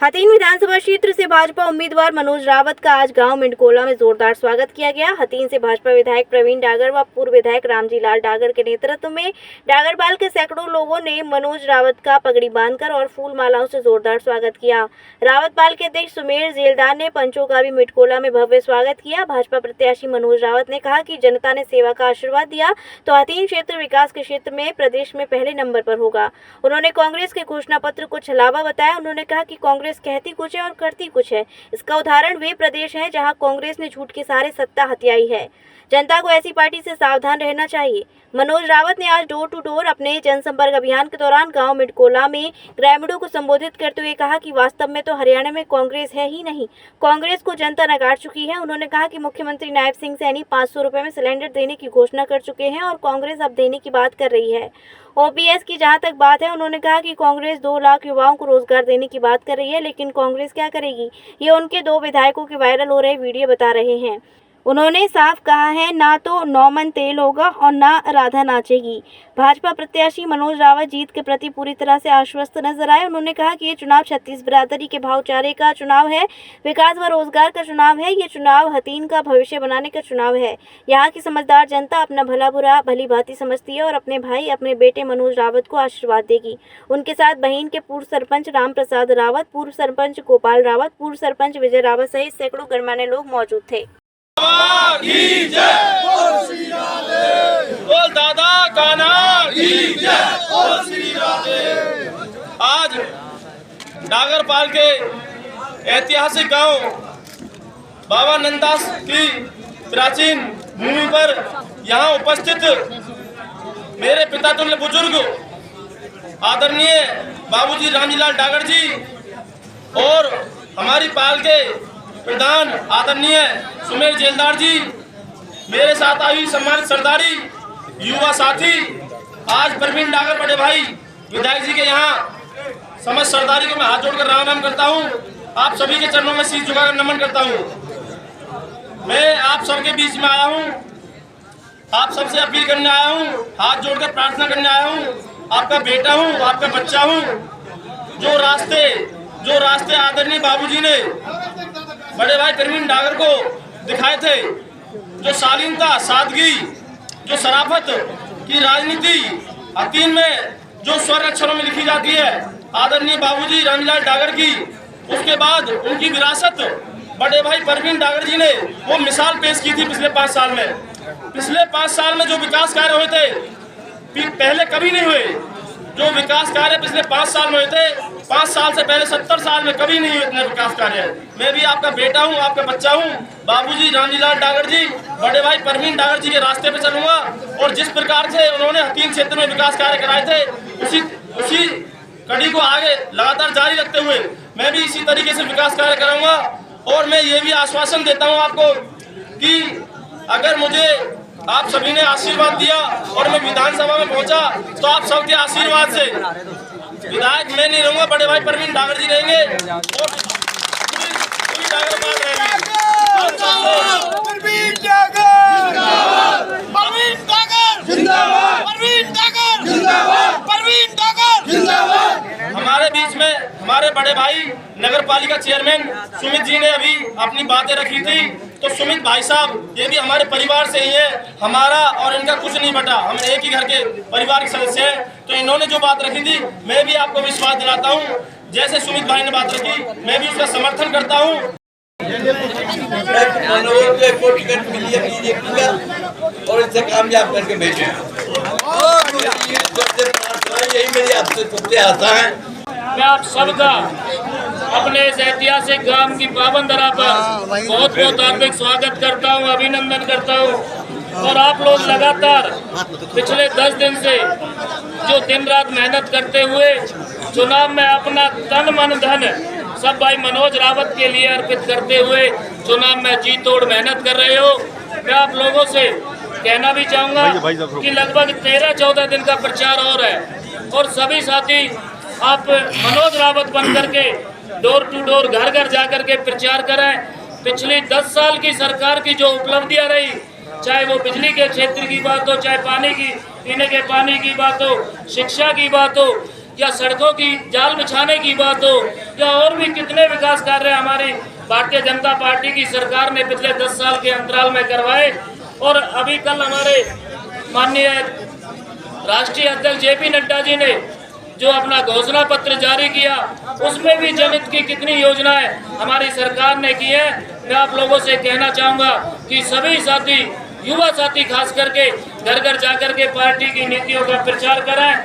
हथीन विधानसभा क्षेत्र से भाजपा उम्मीदवार मनोज रावत का आज गांव मिंडकोला में जोरदार स्वागत किया गया। हथीन से भाजपा विधायक प्रवीण डागर व पूर्व विधायक रामजी लाल डागर के नेतृत्व में डागरपाल के सैकड़ों लोगों ने मनोज रावत का पगड़ी बांधकर और फूल मालाओं से जोरदार स्वागत किया। रावतपाल के अध्यक्ष सुमेर जेलदार ने पंचों का भी मिंडकोला में भव्य स्वागत किया। भाजपा प्रत्याशी मनोज रावत ने कहा कि जनता ने सेवा का आशीर्वाद दिया तो हथीन क्षेत्र विकास के क्षेत्र में प्रदेश में पहले नंबर पर होगा। उन्होंने कांग्रेस के घोषणा पत्र को छलावा बताया। उन्होंने कहा कि कांग्रेस कहती कुछ है और करती कुछ है। इसका उदाहरण वे प्रदेश हैं जहां कांग्रेस ने झूठ के सहारे सत्ता हथियाई है। जनता को ऐसी पार्टी से सावधान रहना चाहिए। मनोज रावत ने आज डोर टू डोर अपने जनसंपर्क अभियान के दौरान गांव मिंडकोला में ग्रामीणों को संबोधित करते हुए कहा कि वास्तव में तो हरियाणा में कांग्रेस है ही नहीं, कांग्रेस को जनता नकार चुकी है। उन्होंने कहा कि मुख्यमंत्री नायब सिंह सैनी 500 रुपए में सिलेंडर देने की घोषणा कर चुके हैं और कांग्रेस अब देने की बात कर रही है। ओपीएस की जहां तक बात है, उन्होंने कहा कि कांग्रेस 2 लाख युवाओं को रोजगार देने की बात कर रही है, लेकिन कांग्रेस क्या करेगी, ये उनके 2 विधायकों के वायरल हो रहे वीडियो बता रहे हैं। उन्होंने साफ कहा है, ना तो 9 मन तेल होगा और ना राधा नाचेगी। भाजपा प्रत्याशी मनोज रावत जीत के प्रति पूरी तरह से आश्वस्त नजर आए। उन्होंने कहा कि ये चुनाव 36 बिरादरी के भाईचारे का चुनाव है, विकास व रोजगार का चुनाव है। ये चुनाव हथीन का भविष्य बनाने का चुनाव है। यहाँ की समझदार जनता अपना भला बुरा भली भांति समझती है और अपने भाई अपने बेटे मनोज रावत को आशीर्वाद देगी। उनके साथ बहीन के पूर्व सरपंच राम प्रसाद रावत, पूर्व सरपंच गोपाल रावत, पूर्व सरपंच विजय रावत सहित सैकड़ों गणमान्य लोग मौजूद थे। की जय, बोल दादा कान्हा की जय, बोल श्री राधे। आज डागरपाल के ऐतिहासिक गांव बाबा नंदास की प्राचीन भूमि पर यहाँ उपस्थित मेरे पिता तुल्य बुजुर्ग आदरणीय बाबूजी रामजी लाल डागर जी और हमारी पाल के प्रधान आदरणीय सुमेर जेलदार जी, मेरे साथ आई सम्मानित सरदारी युवा साथी, आज प्रवीण डागर बड़े भाई विधायक जी के यहाँ समस्त सरदारी को मैं हाथ जोड़कर राम करता हूँ। आप सभी के चरणों में शीश झुकाकर नमन करता हूँ। मैं आप सबके बीच में आया हूँ, आप सबसे अपील करने आया हूँ, हाथ जोड़कर प्रार्थना करने आया हूँ। आपका बेटा हूँ, आपका बच्चा हूँ। जो रास्ते आदरणीय बाबूजी ने बड़े भाई प्रवीण डागर को दिखाए थे, जो शालीनता, सादगी, जो शराफत की राजनीति हथीन में जो स्वर अक्षरों में लिखी जाती है आदरणीय बाबूजी रामजी डागर की, उसके बाद उनकी विरासत बड़े भाई प्रवीण डागर जी ने वो मिसाल पेश की थी पिछले 5 साल में। पिछले 5 साल में जो विकास कार्य हुए थे पहले कभी नहीं हुए। जो विकास कार्य पिछले 5 साल में हुए थे, 5 साल से पहले 70 साल में कभी नहीं हुए इतने विकास कार्य। मैं भी आपका बेटा हूं, आपका बच्चा हूं। बाबूजी रामजी लाल डागर जी, बड़े भाई प्रवीण डागर जी के रास्ते पे चलूंगा और जिस प्रकार से उन्होंने हथीन क्षेत्र में विकास कार्य कराए थे उसी कड़ी को आगे लगातार जारी रखते हुए मैं भी इसी तरीके से विकास कार्य कराऊंगा। और मैं ये भी आश्वासन देता हूँ आपको कि अगर मुझे आप सभी ने आशीर्वाद दिया और मैं विधानसभा में पहुंचा तो आप सबके आशीर्वाद से विधायक मैं नहीं रहूंगा, बड़े भाई प्रवीण डागर जी रहेंगे और पूरी डागरपाल रहेगी। हमारे बीच में हमारे बड़े भाई नगर पालिका चेयरमैन सुमित जी ने अभी अपनी बातें रखी थी, तो सुमित भाई साहब ये भी हमारे परिवार से ही है। हमारा और इनका कुछ नहीं बटा, हम एक ही घर के परिवार के सदस्य हैं। तो इन्होंने जो बात रखी थी मैं भी आपको विश्वास दिलाता हूँ, जैसे सुमित भाई ने बात रखी मैं भी उसका समर्थन करता हूँ। और इसे कामयाब करके भेजे। यही मेरी आपसे सबसे आशा है। मैं आप सबका अपने इस ऐतिहासिक गांव की पावन धरा पर बहुत बहुत हार्दिक स्वागत करता हूं, अभिनंदन करता हूं। और आप लोग लगातार पिछले 10 दिन से जो दिन रात मेहनत करते हुए चुनाव में अपना तन मन धन सब भाई मनोज रावत के लिए अर्पित करते हुए चुनाव में जी तोड़ मेहनत कर रहे हो। मैं आप लोगों से कहना भी चाहूँगा कि लगभग 13-14 दिन का प्रचार और है और सभी साथी आप मनोज रावत बन करके डोर टू डोर घर घर जा करके प्रचार करें। पिछली 10 साल की सरकार की जो उपलब्धियां रही, चाहे वो बिजली के क्षेत्र की बात हो, चाहे पानी की पीने के पानी की बात हो, शिक्षा की बात हो, या सड़कों की जाल बिछाने की बात हो या और भी कितने विकास कार्य हमारी भारतीय जनता पार्टी की सरकार ने पिछले 10 साल के अंतराल में करवाए। और अभी कल हमारे माननीय राष्ट्रीय अध्यक्ष जेपी नड्डा जी ने जो अपना घोषणा पत्र जारी किया, उसमें भी जनहित की कितनी योजनाएं हमारी सरकार ने की है। मैं आप लोगों से कहना चाहूँगा कि सभी साथी, युवा साथी खास करके घर घर जाकर के पार्टी की नीतियों का प्रचार करें